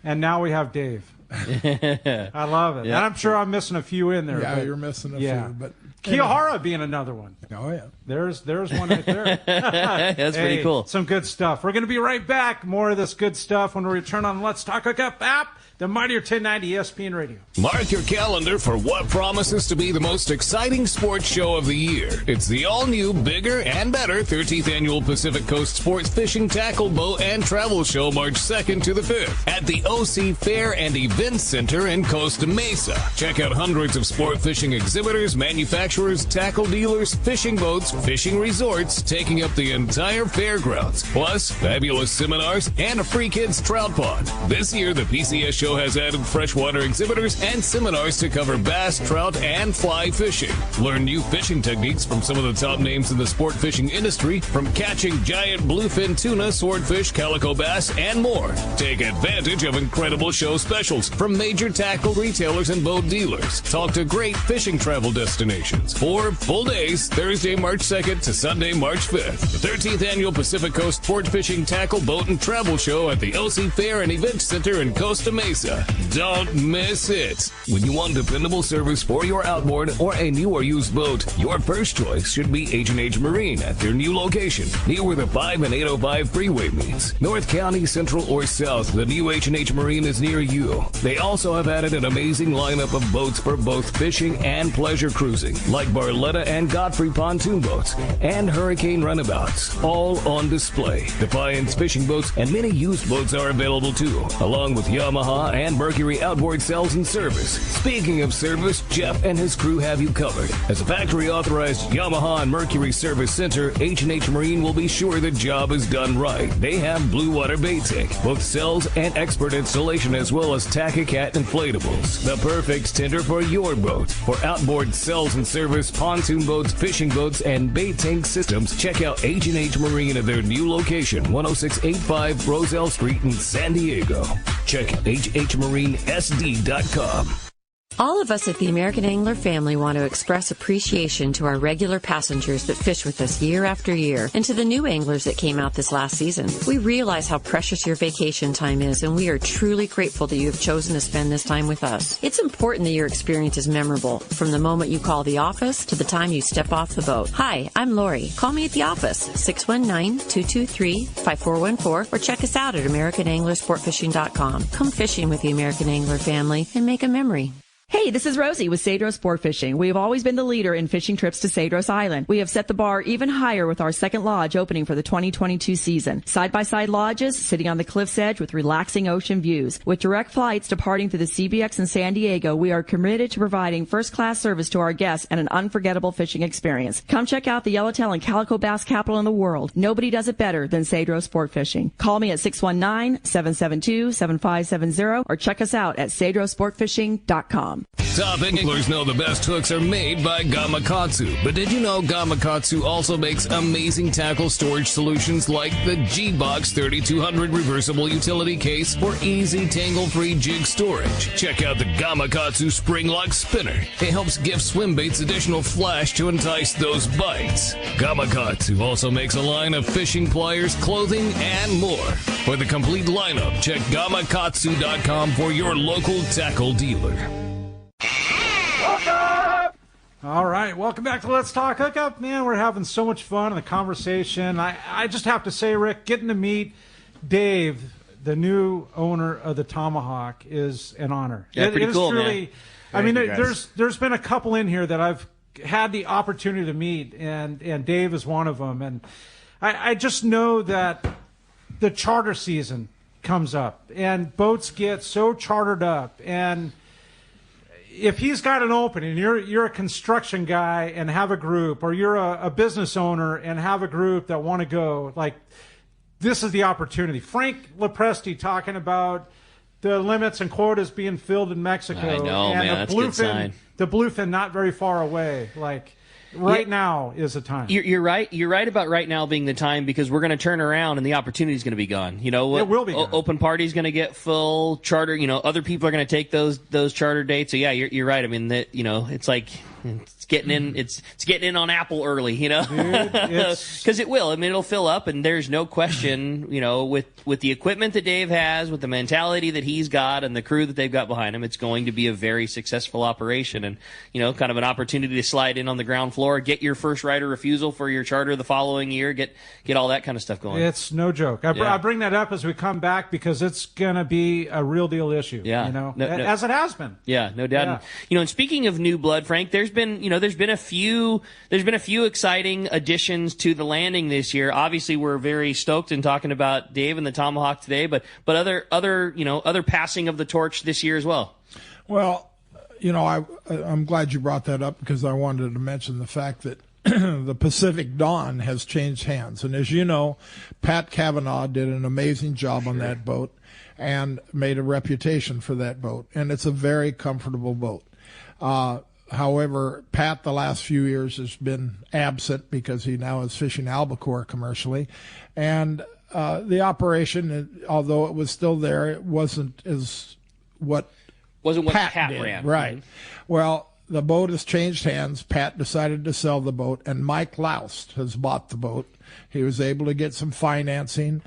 And now we have Dave. I love it. And I'm sure I'm missing a few in there. Yeah, you're missing a few. But Kiyahara being another one. Oh, yeah. There's one right there. That's pretty cool. Some good stuff. We're going to be right back. More of this good stuff when we return on Let's Talk Hookup app, the Mightier 1090 ESPN Radio. Mark your calendar for what promises to be the most exciting sports show of the year. It's the all-new, bigger, and better 13th Annual Pacific Coast Sports Fishing, Tackle, Boat, and Travel Show March 2nd to the 5th at the OC Fair and Events Center in Costa Mesa. Check out hundreds of sport fishing exhibitors, manufacturers, tackle dealers, fishing boats, fishing resorts taking up the entire fairgrounds, plus fabulous seminars and a free kids trout pond. This year, the PCS show has added freshwater exhibitors and seminars to cover bass, trout, and fly fishing. Learn new fishing techniques from some of the top names in the sport fishing industry, from catching giant bluefin tuna, swordfish, calico bass, and more. Take advantage of incredible show specials from major tackle retailers and boat dealers. Talk to great fishing travel destinations. 4 full days, Thursday, March 2nd to Sunday, March 5th. The 13th Annual Pacific Coast Sport Fishing, Tackle, Boat, and Travel Show at the OC Fair and Event Center in Costa Mesa. Don't miss it. When you want dependable service for your outboard or a new or used boat, your first choice should be H&H Marine at their new location, near where the 5 and 805 freeway meets. North County, Central, or South, the new H&H Marine is near you. They also have added an amazing lineup of boats for both fishing and pleasure cruising, like Barletta and Godfrey pontoon boats and Hurricane runabouts, all on display. Defiance fishing boats and many used boats are available too, along with Yamaha and Mercury outboard sales and service. Speaking of service, Jeff and his crew have you covered. As a factory-authorized Yamaha and Mercury service center, H&H Marine will be sure the job is done right. They have Blue Water Bait Tank, both cells and expert installation, as well as Tachycat inflatables. The perfect tender for your boat. For outboard cells and service, pontoon boats, fishing boats, and bait tank systems, check out H&H Marine at their new location, 10685 Roselle Street in San Diego. Check hhmarinesd.com. All of us at the American Angler family want to express appreciation to our regular passengers that fish with us year after year, and to the new anglers that came out this last season. We realize how precious your vacation time is, and we are truly grateful that you have chosen to spend this time with us. It's important that your experience is memorable, from the moment you call the office to the time you step off the boat. Hi, I'm Lori. Call me at the office, 619-223-5414, or check us out at AmericanAnglerSportFishing.com. Come fishing with the American Angler family and make a memory. Hey, this is Rosie with Cedros Sport Fishing. We have always been the leader in fishing trips to Cedros Island. We have set the bar even higher with our second lodge opening for the 2022 season. Side-by-side lodges sitting on the cliff's edge with relaxing ocean views. With direct flights departing to the CBX in San Diego, we are committed to providing first-class service to our guests and an unforgettable fishing experience. Come check out the yellowtail and calico bass capital in the world. Nobody does it better than Cedros Sport Fishing. Call me at 619-772-7570 or check us out at cedrosportfishing.com. Top anglers know the best hooks are made by Gamakatsu. But did you know Gamakatsu also makes amazing tackle storage solutions like the G-Box 3200 reversible utility case for easy tangle-free jig storage? Check out the Gamakatsu Spring Lock Spinner. It helps give swim baits additional flash to entice those bites. Gamakatsu also makes a line of fishing pliers, clothing, and more. For the complete lineup, check Gamakatsu.com for your local tackle dealer. All right, welcome back to Let's Talk Hookup. Man, we're having so much fun in the conversation. I just have to say, Rick, getting to meet Dave, the new owner of the Tomahawk, is an honor. Yeah, pretty cool, truly, man. I mean, there's been a couple in here that I've had the opportunity to meet, and Dave is one of them. And I just know that the charter season comes up, and boats get so chartered up, and if he's got an opening, you're a construction guy and have a group, or you're a business owner and have a group that want to go, like, this is the opportunity. Frank Preste talking about the limits and quotas being filled in Mexico. I know, and man, that's a good sign. The bluefin not very far away. Like, right now is the time. You're right. You're right about right now being the time, because we're going to turn around and the opportunity is going to be gone. You know, it will be gone. Open party's going to get full. Charter, other people are going to take those charter dates. So yeah, you're right. I mean, it's like it's getting in. It's getting in on Apple early. Because it will. I mean, it'll fill up, and there's no question. With the equipment that Dave has, with the mentality that he's got, and the crew that they've got behind him, it's going to be a very successful operation, and kind of an opportunity to slide in on the ground floor, get your first right of refusal for your charter the following year, get all that kind of stuff going. It's no joke. I bring that up as we come back because it's going to be a real deal issue. Yeah, as it has been. Yeah, no doubt. Yeah. And speaking of new blood, Frank, there's been a few exciting additions to the landing this year. Obviously, we're very stoked in talking about Dave and the Tomahawk today, but other passing of the torch this year as well. Well, I'm glad you brought that up, because I wanted to mention the fact that the Pacific Dawn has changed hands. And as you know, Pat Cavanaugh did an amazing job on that boat and made a reputation for that boat. And it's a very comfortable boat. However, Pat the last few years has been absent because he now is fishing albacore commercially. And the operation, although it was still there, it wasn't what Pat did. ran. Right. Mm-hmm. Well, the boat has changed hands. Pat decided to sell the boat, and Mike Loust has bought the boat. He was able to get some financing.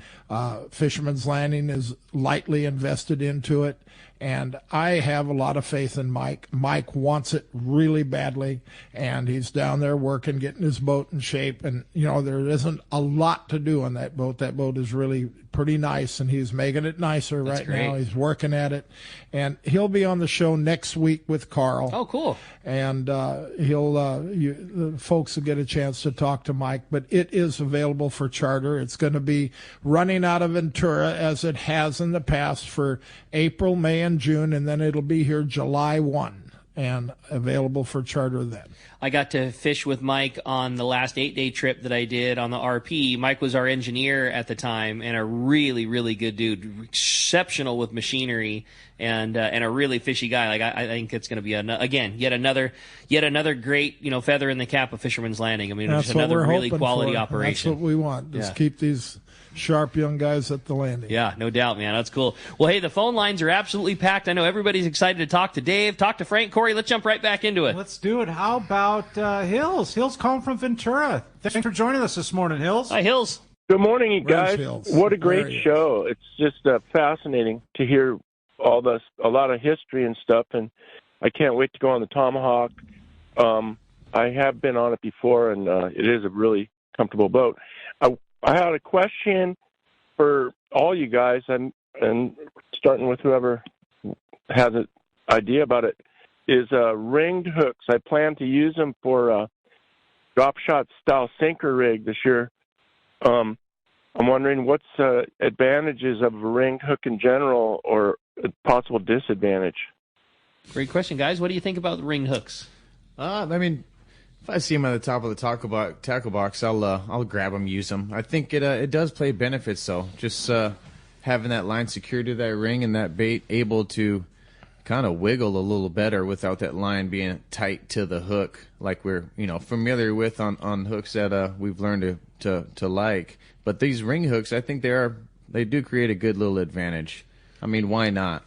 Fisherman's Landing is lightly invested into it. And I have a lot of faith in Mike. Mike wants it really badly, and he's down there working, getting his boat in shape. And, there isn't a lot to do on that boat. That boat is really pretty nice, and he's making it nicer right now. He's working at it. And he'll be on the show next week with Carl. Oh, cool. And the folks will get a chance to talk to Mike. But it is available for charter. It's going to be running out of Ventura, as it has in the past, for April, May, and June, and then it'll be here July 1 and available for charter then. I got to fish with Mike on the last 8-day trip that I did on the RP. Mike was our engineer at the time, and a really, really good dude, exceptional with machinery, and a really fishy guy. Like I think it's going to be yet another great feather in the cap of Fisherman's Landing. I mean, that's just another really quality for. operation. That's what we want. Just keep these sharp young guys at the landing. Yeah, no doubt, man. That's cool. Well, hey, the phone lines are absolutely packed. I know everybody's excited to talk to Dave, talk to Frank. Corey, let's jump right back into it. Let's do it. How about Hills? Hills calling from Ventura. Thanks for joining us this morning, Hills. Hi, Hills. Good morning, you guys. What a great show. It's just fascinating to hear a lot of history and stuff, and I can't wait to go on the Tomahawk. I have been on it before, and it is a really comfortable boat. I had a question for all you guys, and starting with whoever has an idea about it. is ringed hooks. I plan to use them for a drop shot style sinker rig this year. I'm wondering what's advantages of a ringed hook in general, or a possible disadvantage. Great question, guys. What do you think about the ring hooks? I mean, if I see them at the top of the tackle box, I'll grab them, use them. I think it does play benefits though. Just having that line secured to that ring and that bait able to kind of wiggle a little better without that line being tight to the hook, like we're familiar with on hooks that we've learned to like. But these ring hooks, I think they do create a good little advantage. I mean, why not?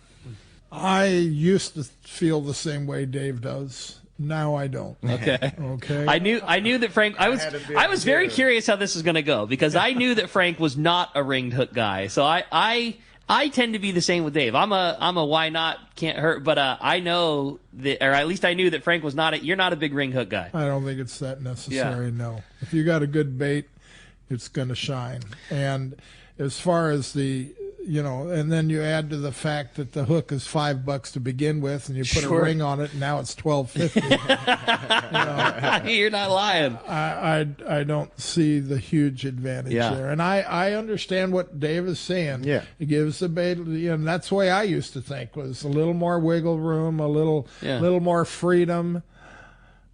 I used to feel the same way Dave does. Now I don't. Okay. Okay. I knew that Frank. I was very curious how this was going to go, because I knew that Frank was not a ringed hook guy. So I tend to be the same with Dave. I'm a why not, can't hurt. But I know that, or at least I knew that Frank was not. You're not a big ring hook guy. I don't think it's that necessary. Yeah. No. If you got a good bait, it's going to shine. And as far as and then you add to the fact that the hook is $5 to begin with, and you put a ring on it, and now it's $12.50. You're not lying. I don't see the huge advantage there, and I understand what Dave is saying. Yeah, it gives the bait, and that's the way I used to think, was a little more wiggle room, a little more freedom.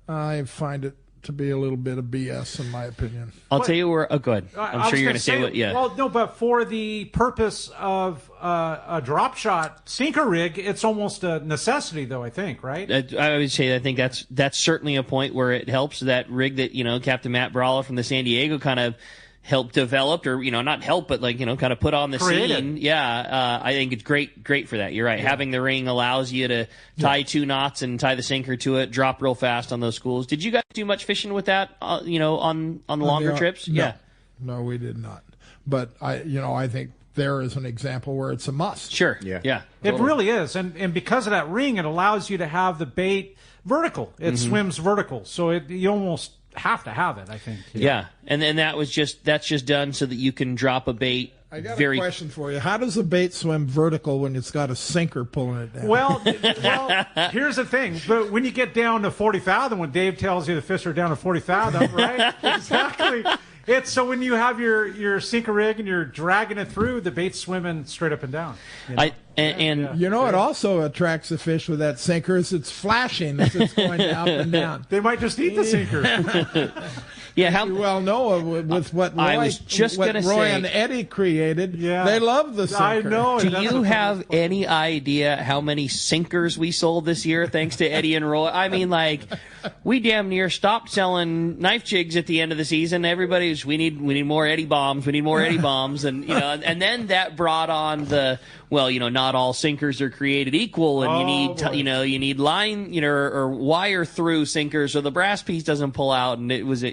I find it to be a little bit of BS, in my opinion. I'll tell you where. Oh, go ahead. I'm sure you're going to say what. Yeah. Well, no, but for the purpose of a drop shot sinker rig, it's almost a necessity, though. I think, right? I would say I think that's certainly a point where it helps. That rig that Captain Matt Brawler from the San Diego kind of helped develop, or not help, but kind of put on the scene. Yeah, I think it's great for that. You're right. Yeah. Having the ring allows you to tie 2 knots and tie the sinker to it, drop real fast on those schools. Did you guys do much fishing with that? On the longer trips? No. Yeah. No, we did not. But I think there is an example where it's a must. Sure. Yeah. It really is, and because of that ring, it allows you to have the bait vertical. It swims vertical, so you almost have to have it, I think. Yeah. And then that's just done so that you can drop a bait. I got a question for you. How does a bait swim vertical when it's got a sinker pulling it down? Well, here's the thing. But when you get down to 40 fathom, when Dave tells you the fish are down to 40 fathom, right? Exactly. It's so when you have your sinker rig and you're dragging it through, the bait's swimming straight up and down. It also attracts the fish with that sinker is it's flashing as it's going up and down. They might just eat the sinker. Yeah, you well know with what Roy and Eddie created. Yeah, they love the sinker. I know. Do you have any idea how many sinkers we sold this year thanks to Eddie and Roy? I mean, we damn near stopped selling knife jigs at the end of the season. Everybody's we need more Eddie bombs. We need more Eddie bombs, and and then that brought on the not all sinkers are created equal, and you need line or wire through sinkers, or the brass piece doesn't pull out, and that was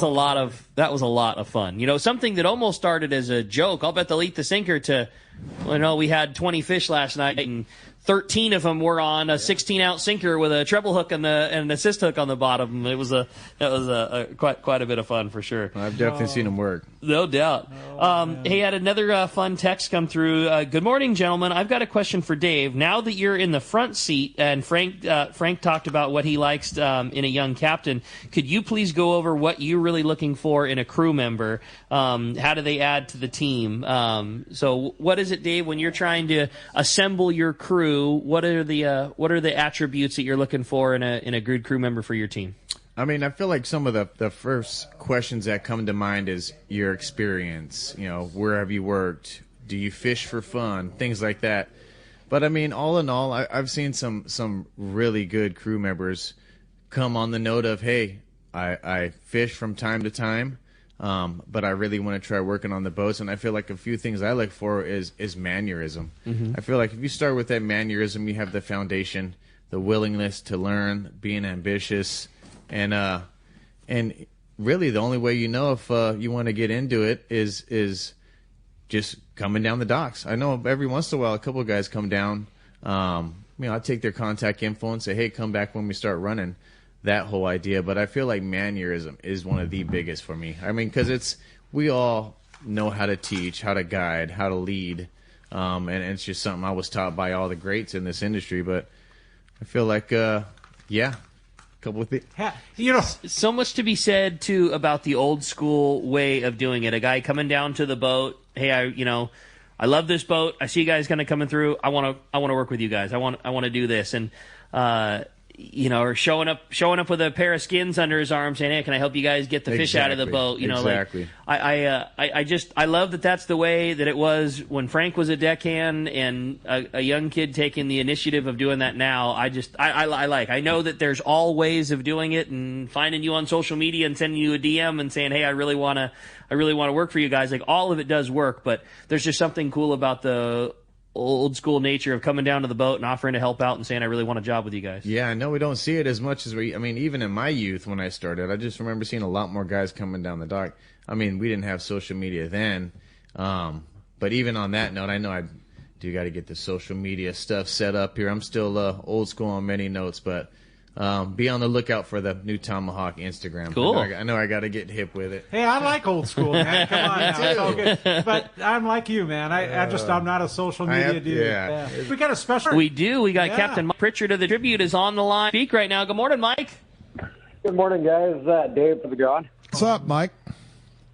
a lot of fun. Something that almost started as a joke. I'll bet they'll eat the sinker. We had 20 fish last night, and 13 of them were on a 16-ounce sinker with a treble hook and an assist hook on the bottom. That was quite a bit of fun for sure. I've definitely seen them work. No doubt. Hey, had another fun text come through. Good morning, gentlemen. I've got a question for Dave. Now that you're in the front seat, and Frank talked about what he likes in a young captain, could you please go over what you're really looking for in a crew member? How do they add to the team? So what is it, Dave, when you're trying to assemble your crew? What are the attributes that you're looking for in a good crew member for your team? I mean, I feel like some of the first questions that come to mind is your experience. Where have you worked? Do you fish for fun? Things like that. But I mean, all in all, I've seen some really good crew members come on the note of, hey, I fish from time to time. But I really want to try working on the boats, and I feel like a few things I look for is mannerism. I feel like if you start with that mannerism, you have the foundation, the willingness to learn, being ambitious, and really the only way if you want to get into it is just coming down the docks. I know every once in a while a couple of guys come down. I take their contact info and say, hey, come back when we start running. That whole idea, but I feel like mannerism is one of the biggest for me. I mean, because we all know how to teach, how to guide, how to lead, and it's just something I was taught by all the greats in this industry. But I feel like, yeah. Couple of things. You know, so much to be said too about the old school way of doing it. A guy coming down to the boat. Hey, I love this boat. I see you guys kind of coming through. I want to work with you guys. I want to do this. And or showing up with a pair of skins under his arm, saying, "Hey, can I help you guys get the fish out of the boat?" Exactly. I love that that's the way that it was when Frank was a deckhand, and a young kid taking the initiative of doing that now. I know that there's all ways of doing it, and finding you on social media and sending you a DM and saying, "Hey, I really want to work for you guys." Like, all of it does work, but there's just something cool about the old school nature of coming down to the boat and offering to help out and saying, "I really want a job with you guys." Yeah, I know we don't see it as much as even in my youth when I started, I just remember seeing a lot more guys coming down the dock. I mean, we didn't have social media then. But even on that note, I know I do got to get the social media stuff set up here. I'm still old school on many notes, but be on the lookout for the new Tomahawk Instagram. Cool. I know I got to get hip with it. Hey, I like old school, man. Come on now. It's all good. But I'm like you, man. I'm not a social media dude. Yeah. We got a special. We do. We got Captain Mike Pritchard of the Tribute is on the line. Speak right now. Good morning, Mike. Good morning, guys. Dave for the John. What's up, Mike?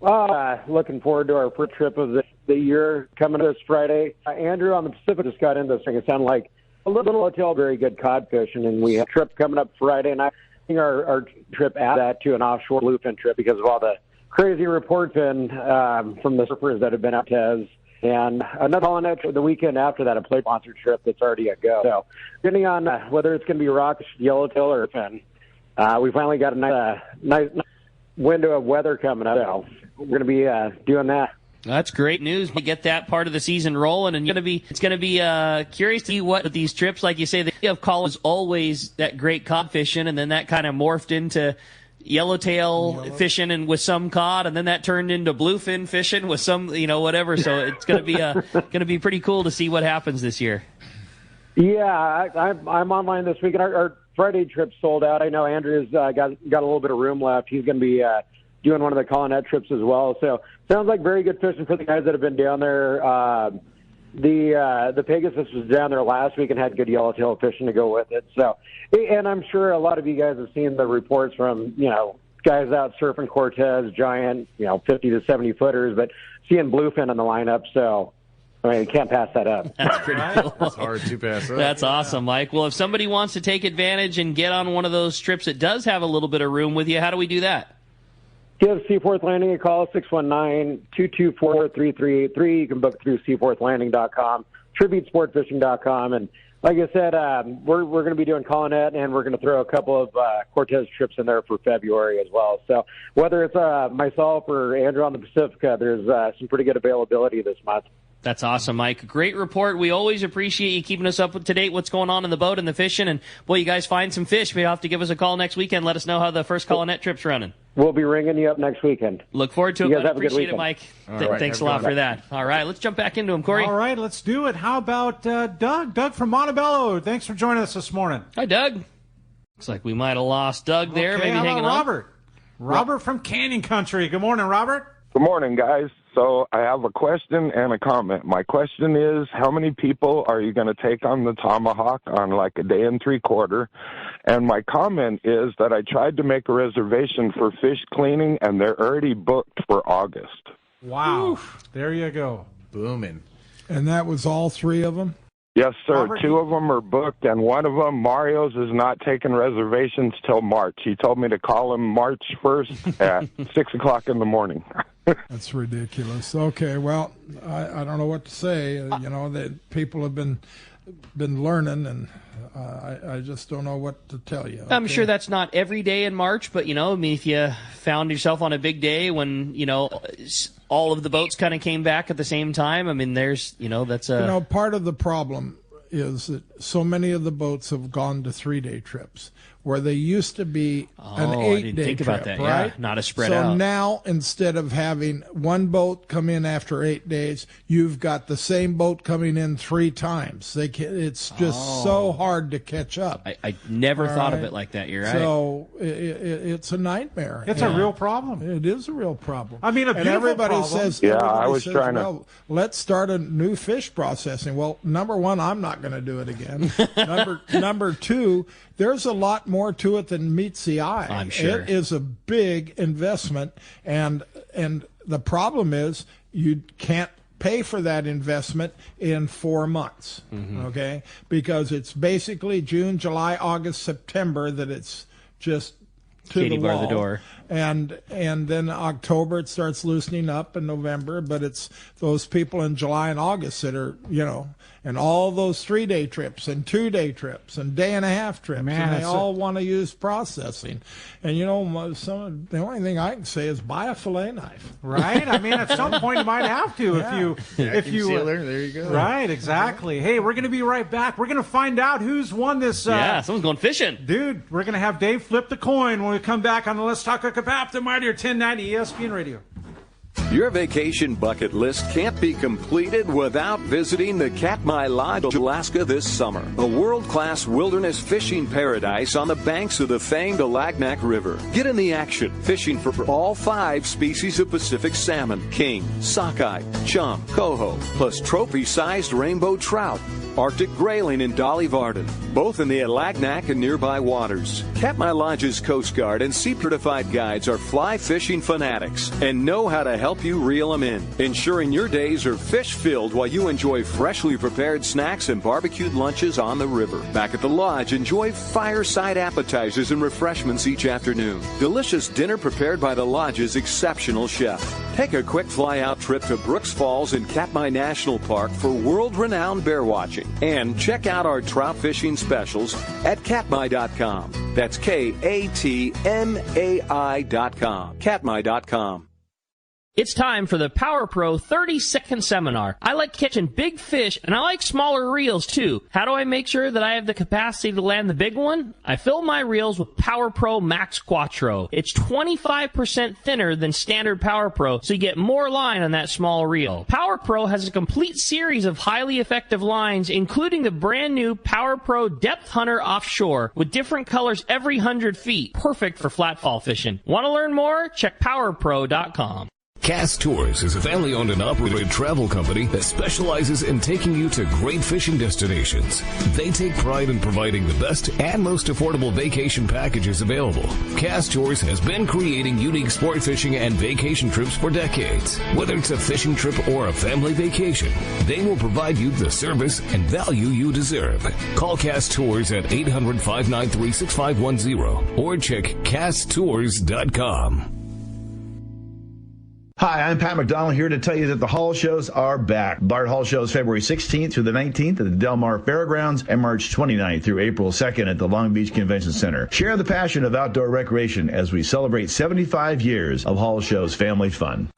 Looking forward to our first trip of the year coming this Friday. Andrew on the Pacific just got into this thing. It sounded like a little hotel, very good cod fishing, and we have a trip coming up Friday, and I think our trip add that to an offshore bluefin trip because of all the crazy reports from the surfers that have been out to and another on the weekend after that, a play sponsor trip that's already a go. So depending on whether it's going to be rock, yellowtail, or fin, we finally got a nice window of weather coming up. So we're going to be doing that. That's great news. We get that part of the season rolling, and it's going to be curious to see what these trips, like you say, the idea of call is always that great cod fishing, and then that kind of morphed into yellowtail fishing and with some cod, and then that turned into bluefin fishing with some, whatever. So it's going to be pretty cool to see what happens this year. Yeah, I'm online this week, and our Friday trip sold out. I know Andrew's got a little bit of room left. He's going to be doing one of the Colonette trips as well. So sounds like very good fishing for the guys that have been down there. The Pegasus was down there last week and had good yellowtail fishing to go with it. So, and I'm sure a lot of you guys have seen the reports from, guys out surfing Cortez, giant, 50 to 70 footers, but seeing bluefin in the lineup. So, I mean, you can't pass that up. That's pretty cool. It's hard to pass up. That's awesome, Mike. Well, if somebody wants to take advantage and get on one of those trips that does have a little bit of room with you, how do we do that? Give Seaforth Landing a call, 619-224-3383. You can book through seaforthlanding.com, tributesportfishing.com. And like I said, we're going to be doing Colonette, and we're going to throw a couple of Cortez trips in there for February as well. So whether it's myself or Andrew on the Pacifica, there's some pretty good availability this month. That's awesome, Mike. Great report. We always appreciate you keeping us up to date what's going on in the boat and the fishing. And, boy, you guys find some fish. You'll have to give us a call next weekend. Let us know how the first Colonette trip's running. We'll be ringing you up next weekend. Look forward to it. You guys have a good Appreciate it, weekend. Mike. Thanks a lot for that. All right, let's jump back into him, Corey. All right, let's do it. How about Doug? Doug from Montebello. Thanks for joining us this morning. Hi, Doug. Looks like we might have lost Doug there. Okay, maybe how hanging about on. Robert. Robert from Canyon Country. Good morning, Robert. Good morning, guys. So I have a question and a comment. My question is, how many people are you going to take on the Tomahawk on like a day and three-quarter? And my comment is that I tried to make a reservation for fish cleaning, and they're already booked for August. Wow. Oof. There you go. Booming. And that was all three of them? Yes, sir. Robert, 2 of them are booked, and one of them, Mario's, is not taking reservations till March. He told me to call him March 1st at 6 o'clock in the morning. That's ridiculous. Okay, well, I don't know what to say. That people have been learning, and I just don't know what to tell you. Okay? I'm sure that's not every day in March, but, if you found yourself on a big day when, all of the boats kind of came back at the same time, I mean, there's, that's a... part of the problem is that so many of the boats have gone to 3-day trips, where they used to be an 8-day I didn't think trip, about that. right? Yeah, not a spread so out. So now, instead of having one boat come in after 8 days, you've got the same boat coming in 3 times. It's just so hard to catch up. I never thought of it like that. You're right. So it's a nightmare. It's a real problem. It is a real problem. I mean, a beautiful everybody problem. says, well, let's start a new fish processing. Well, number one, I'm not going to do it again. number two, there's a lot more to it than meets the eye. I'm sure. It is a big investment, and the problem is you can't pay for that investment in 4 months, okay? Because it's basically June, July, August, September that it's just to Katie the bar wall. the door. And then October it starts loosening up, in November, but it's those people in July and August that are, and all those 3-day trips and 2-day trips and day-and-a-half trips, and they all want to use processing. And the only thing I can say is buy a fillet knife. Right? I mean, at some point you might have to if you sealer, there you go. Right, exactly. Hey, we're going to be right back. We're going to find out who's won this. Someone's going fishing. Dude, we're going to have Dave flip the coin when we come back on the Let's Talk Hookup after Mightier 1090 ESPN Radio. Your vacation bucket list can't be completed without visiting the Katmai Lodge, Alaska this summer. A world-class wilderness fishing paradise on the banks of the famed Alagnak River. Get in the action, fishing for all 5 species of Pacific salmon, king, sockeye, chum, coho, plus trophy-sized rainbow trout, Arctic grayling and Dolly Varden, both in the Alagnak and nearby waters. Katmai Lodge's Coast Guard and sea-certified guides are fly fishing fanatics and know how to help you reel them in, ensuring your days are fish-filled while you enjoy freshly prepared snacks and barbecued lunches on the river. Back at the lodge, enjoy fireside appetizers and refreshments each afternoon. Delicious dinner prepared by the lodge's exceptional chef. Take a quick fly-out trip to Brooks Falls in Katmai National Park for world-renowned bear watching. And check out our trout fishing specials at katmai.com. That's KATMAI.com. Katmai.com. It's time for the Power Pro 30-second seminar. I like catching big fish, and I like smaller reels, too. How do I make sure that I have the capacity to land the big one? I fill my reels with Power Pro Max Quattro. It's 25% thinner than standard Power Pro, so you get more line on that small reel. Power Pro has a complete series of highly effective lines, including the brand new Power Pro Depth Hunter Offshore, with different colors every 100 feet. Perfect for flatfall fishing. Want to learn more? Check PowerPro.com. Cast Tours is a family-owned and operated travel company that specializes in taking you to great fishing destinations. They take pride in providing the best and most affordable vacation packages available. Cast Tours has been creating unique sport fishing and vacation trips for decades. Whether it's a fishing trip or a family vacation, they will provide you the service and value you deserve. Call Cast Tours at 800-593-6510 or check casttours.com. Hi, I'm Pat McDonald here to tell you that the Hall shows are back. Bart Hall shows February 16th through the 19th at the Del Mar Fairgrounds and March 29th through April 2nd at the Long Beach Convention Center. Share the passion of outdoor recreation as we celebrate 75 years of Hall shows family fun.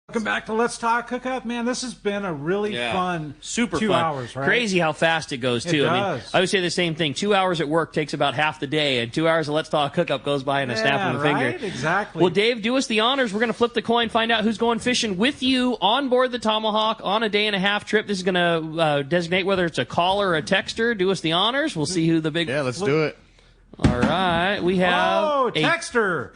Welcome back to Let's Talk Hookup. Man, this has been a really fun super 2 fun. Hours, right? Crazy how fast it goes, too. It I does. mean, I would say the same thing. 2 hours at work takes about half the day, and 2 hours of Let's Talk Hookup goes by in a snap of a finger. Right? Exactly. Well, Dave, do us the honors. We're going to flip the coin, find out who's going fishing with you on board the Tomahawk on a day-and-a-half trip. This is going to designate whether it's a caller or a texter. Do us the honors. We'll see who the big... Yeah, let's do it. All right. We have... texter.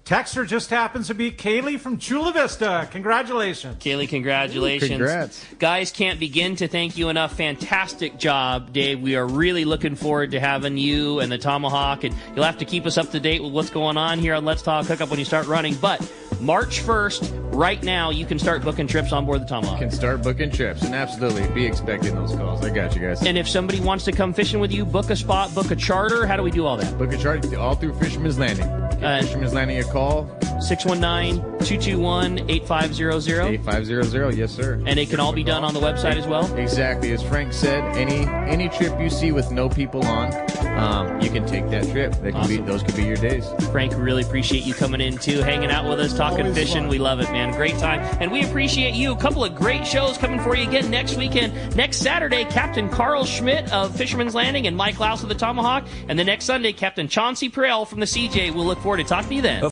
Texter just happens to be Kaylee from Chula Vista. Congratulations. Kaylee, congratulations. Congrats. Guys, can't begin to thank you enough. Fantastic job, Dave. We are really looking forward to having you and the Tomahawk, and you'll have to keep us up to date with what's going on here on Let's Talk Hookup when you start running. But March 1st, right now, you can start booking trips on board the Tomahawk. You can start booking trips, and absolutely be expecting those calls. I got you guys. And if somebody wants to come fishing with you, book a spot, book a charter. How do we do all that? Book a charter all through Fisherman's Landing. Fisherman's Landing a call, 619-221-8500. 8500, yes, sir. And it can all be done on the website as well? Exactly. As Frank said, any trip you see with no people on, you can take that trip. Those could be your days. Frank, really appreciate you coming in, too, hanging out with us, talking Always fishing. fun. We love it, man. Great time. And we appreciate you. A couple of great shows coming for you again next weekend. Next Saturday, Captain Carl Schmidt of Fisherman's Landing and Mike Laus of the Tomahawk. And the next Sunday, Captain Chauncey Perel from the CJ. We'll look forward to talking to you then.